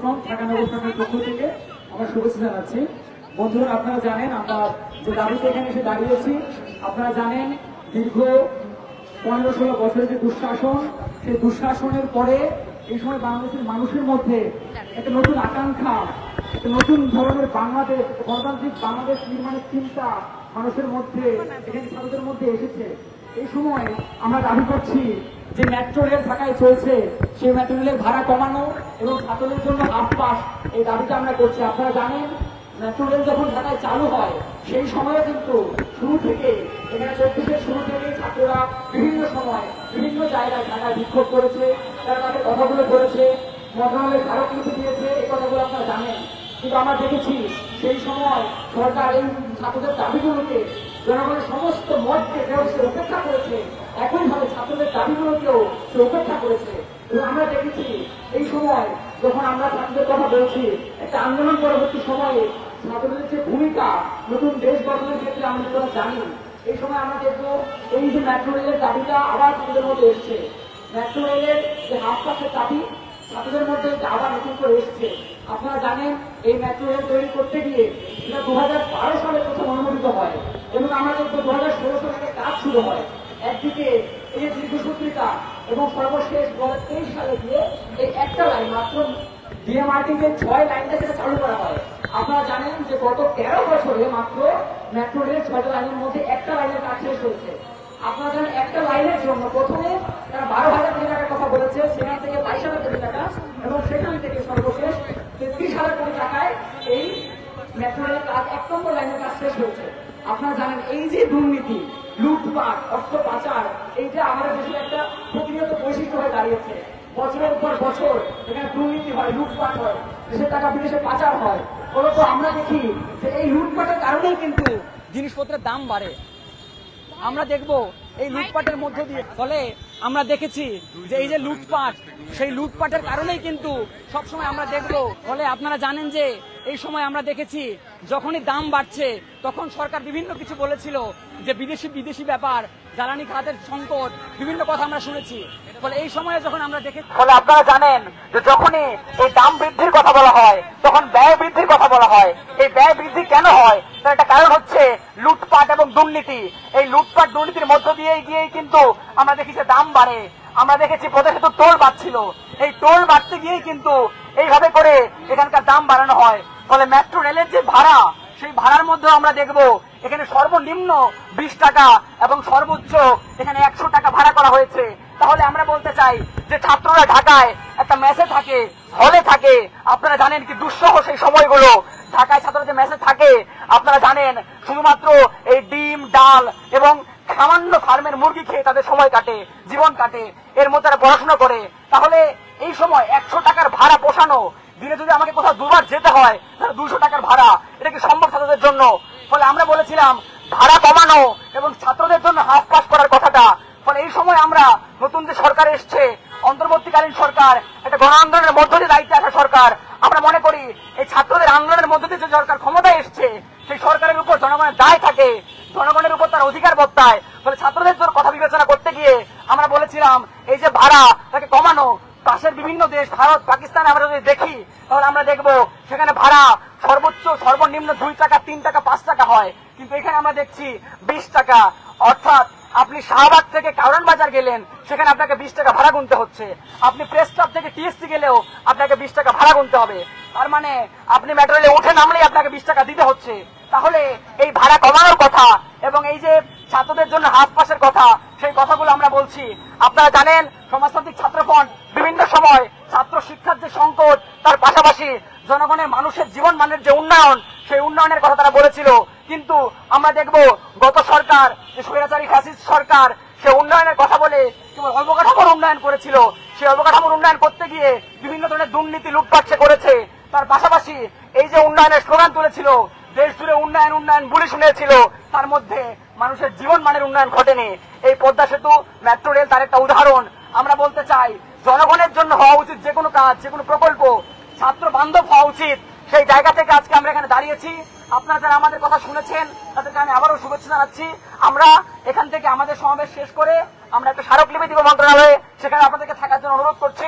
Front Dhaka নগর ফ্রন্টের পক্ষ থেকে আমরা শুভেচ্ছা জানাচ্ছি। বন্ধুরা, আপনারা জানেন আমরা যে দাবিতে এখানে এসে দাঁড়িয়েছি, আপনারা জানেন দীর্ঘ 15-16 বছরের যে দুঃশাসন, সেই দুঃশাসনের পরে এই সময় বাংলাদেশের মানুষের মধ্যে একটা নতুন আকাঙ্ক্ষা, একটা নতুন ধরনের বাংলাদেশ, গণতান্ত্রিক বাংলাদেশ নির্মাণের চিন্তা মানুষের মধ্যে, এখানে ছাত্রদের মধ্যে এসেছে। এই সময় আমরা দাবি করছি যে মেট্রো রেল ঢাকায় চলছে, সেই মেট্রো রেলের ভাড়া কমানো এবং ছাত্রদের জন্য হাফ পাস, এই দাবিটা আমরা করছি। আপনারা জানেন মেট্রো রেল যখন ঢাকায় চালু হয় সেই সময়ে কিন্তু শুরু থেকে এখানে 24-এর শুরু থেকে ছাত্ররা বিভিন্ন সময় বিভিন্ন জায়গায় ঢাকায় বিক্ষোভ করেছে, তারা তাদের কথাগুলো করেছে, মন্ত্রণালয়ের স্মারকলিপি দিয়েছে, এই কথাগুলো আপনারা জানেন। কিন্তু আমরা দেখেছি সেই সময় সরকার এই ছাত্রদের দাবিগুলোকে, জনগণের সমস্ত মতকে সে উপেক্ষা করেছে, একইভাবে ছাত্রদের দাবিগুলোকেও সে উপেক্ষা করেছে। এবং আমরা দেখেছি এই সময় যখন আমরা ছাত্রদের কথা বলছি, একটা আন্দোলন পরবর্তী সময়ে ছাত্রদের যে ভূমিকা নতুন দেশ গঠনের ক্ষেত্রে আমরা যেটা জানি, এই সময় আমরা দেখবো এই যে মেট্রো রেলের দাবিটা আবার ছাত্রদের মধ্যে এসছে। মেট্রো রেলের যে হাফ পাসের দাবি ছাত্রদের মধ্যে আবার নতুন করে এসছে। আপনারা জানেন এই মেট্রো রেল তৈরি করতে গিয়ে এটা 2012 সালে প্রথম অনুমোদিত হয় এবং আমরা দেখবো 2016 সালে কাজ শুরু হয়। একদিকে এই দীর্ঘসূত্রিকা এবং সর্বশেষ 2023 সালে গিয়ে এই একটা লাইন মাত্র ডিএমআরটি যে 6 লাইনটা সেটা চালু করা হয়। আপনারা জানেন যে গত 13 বছরে মাত্র মেট্রো রেল 6টা লাইনের মধ্যে একটা লাইনের কাজ শেষ হয়েছে। আপনারা জানেন একটা লাইনের জন্য প্রথমে তারা 12,000 কোটি টাকার কথা বলেছে, সেখান থেকে 22,000 কোটি টাকা এবং সেখান থেকে সর্বশেষ 33,000 কোটি টাকায় এই মেট্রো রেলের কাজ 1 নম্বর লাইনের কাজ শেষ হয়েছে। আপনারা জানেন এই যে দুর্নীতি, লুটপাট, অর্থ পাচার, এইটা আমাদের দেশের একটা প্রতিনিয়ত বৈশিষ্ট্য হয়ে দাঁড়িয়েছে। বছরের পর বছর এখানে দুর্নীতি হয়, লুটপাট হয়, দেশের টাকা বিদেশে পাচার হয়। ফলত আমরা দেখি যে এই লুটপাটের কারণেই কিন্তু জিনিসপত্রের দাম বাড়ে। আমরা দেখব এই লুটপাটের মধ্য দিয়ে, ফলে আমরা দেখেছি যে এই যে লুটপাট, সেই লুটপাটের কারণেই কিন্তু সবসময় আমরা দেখব। ফলে আপনারা জানেন যে এই সময় আমরা দেখেছি যখনই দাম বাড়ছে তখন সরকার বিভিন্ন কিছু বলেছিল যে বিদেশি ব্যাপার, জ্বালানি খাতের সংকট, বিভিন্ন কথা আমরা শুনেছি। ফলে এই সময়ে যখন আমরা দেখেছি, ফলে আপনারা জানেন যে যখনই এই দাম বৃদ্ধির কথা বলা হয় তখন ব্যয় বৃদ্ধির কথা বলা হয়। এই ব্যয় বৃদ্ধি কেন হয় তার একটা কারণ হচ্ছে লুটপাট এবং দুর্নীতি। এই লুটপাট দুর্নীতির মধ্য দিয়েই গিয়েই কিন্তু আমরা দেখি যে দাম বাড়ে। আমরা দেখেছি প্রদেশে টোল বাড়ছিল, এই টোল বাড়তে গিয়েই কিন্তু এইভাবে করে এখানকার দাম বাড়ানো হয়। ফলে মেট্রো রেলের যে ভাড়া, সেই ভাড়ার মধ্যে আমরা দেখব এখানে সর্বনিম্ন 20 টাকা এবং সর্বোচ্চ এখানে 100 টাকা ভাড়া করা হয়েছে। তাহলে আমরা বলতে চাই যে ছাত্ররা ঢাকায় একটা মেসে থাকে, হলে থাকে। আপনারা জানেন কি দুঃসহ সেই সময়গুলো ঢাকায় ছাত্ররা যে মেসে থাকে, আপনারা জানেন শুধুমাত্র এই ডিম, ডাল এবং সামান্য ফার্মের মুরগি খেয়ে তাদের সময় কাটে, জীবন কাটে, এর মধ্যে তারা পড়াশোনা করে। তাহলে এই সময় 100 টাকার ভাড়া পোষানো, দিনে যদি আমাকে কোথাও 2 বার যেতে হয় তাহলে 200 টাকার ভাড়া, এটা কি সম্ভব ছাত্রদের জন্য? ফলে আমরা বলেছিলাম ভাড়া কমানো এবং ছাত্রদের জন্য হাফ পাস করার কথাটা। ফলে এই সময় আমরা নতুন যে সরকার এসছে, অন্তর্বর্তীকালীন সরকার, একটা গণ আন্দোলনের মধ্য দিয়ে দায়িত্বে আসা সরকার, আমরা মনে করি এই ছাত্রদের আন্দোলনের মধ্য দিয়ে যে সরকার ক্ষমতায় এসছে সেই সরকারের উপর জনগণের দায় থাকে, জনগণের উপর তার অধিকার বর্তায়। ফলে ছাত্রদের কথা বিবেচনা করতে গিয়ে আমরা বলেছিলাম এই যে ভাড়া তাকে কমানো। পাশের বিভিন্ন দেশ, ভারত, পাকিস্তানে আমরা যদি দেখি তাহলে আমরা দেখবো সেখানে ভাড়া সর্বনিম্ন 2 টাকা, 3 টাকা, 5 টাকা হয়, কিন্তু এখানে আমরা দেখছি 20 টাকা। অর্থাৎ আপনি শাহবাগ থেকে কারণ বাজার গেলেন, সেখানে আপনাকে 20 টাকা ভাড়া গুনতে হচ্ছে। আপনি প্রেস ক্লাব থেকে টিএসসি গেলেও আপনাকে 20 টাকা ভাড়া গুনতে হবে। তার মানে আপনি মেট্রো রেলে উঠে নামলেই আপনাকে 20 টাকা দিতে হচ্ছে। তাহলে এই ভাড়া কমানোর কথা এবং এই যে ছাত্রদের জন্য হাফ পাসের কথা, সেই কথাগুলো আমরা বলছি। আপনারা জানেন সমাজতান্ত্রিক ছাত্রফ্রন্ট বিভিন্ন সময় ছাত্র শিক্ষার যে সংকট, তার পাশাপাশি জনগণের মানুষের জীবন মানের যে উন্নয়ন, সেই উন্নয়নের কথা তারা বলেছিল। কিন্তু আমরা দেখব গত সরকার, যে স্বৈরাচারী ফ্যাসিস্ট সরকার, সে উন্নয়নের কথা বলে কেবল অবকাঠামোর উন্নয়ন করেছিল। সেই অবকাঠামোর উন্নয়ন করতে গিয়ে বিভিন্ন ধরনের দুর্নীতি, লুটপাট সে করেছে। তার পাশাপাশি এই যে উন্নয়নের স্লোগান তুলেছিল, দেশ জুড়ে উন্নয়ন উন্নয়ন বুলি শুনেছিল, তার মধ্যে মানুষের জীবন মানের উন্নয়ন ঘটেনি। এই পদ্মা সেতু, মেট্রো রেল তার একটা উদাহরণ। আমরা বলতে চাই জনগণের জন্য হওয়া উচিত যে কোনো কাজ, যে কোনো প্রকল্প ছাত্র বান্ধব হওয়া উচিত। সেই জায়গা থেকে আজকে আমরা এখানে দাঁড়িয়েছি। আপনারা যারা আমাদের কথা শুনেছেন তাদেরকে আমি আবারও শুভেচ্ছা জানাচ্ছি। আমরা এখান থেকে আমাদের সমাবেশ শেষ করে আমরা একটা স্মারকলিপি দিব মন্ত্রণালয়ে, সেখানে আপনাদেরকে থাকার জন্য অনুরোধ করছি।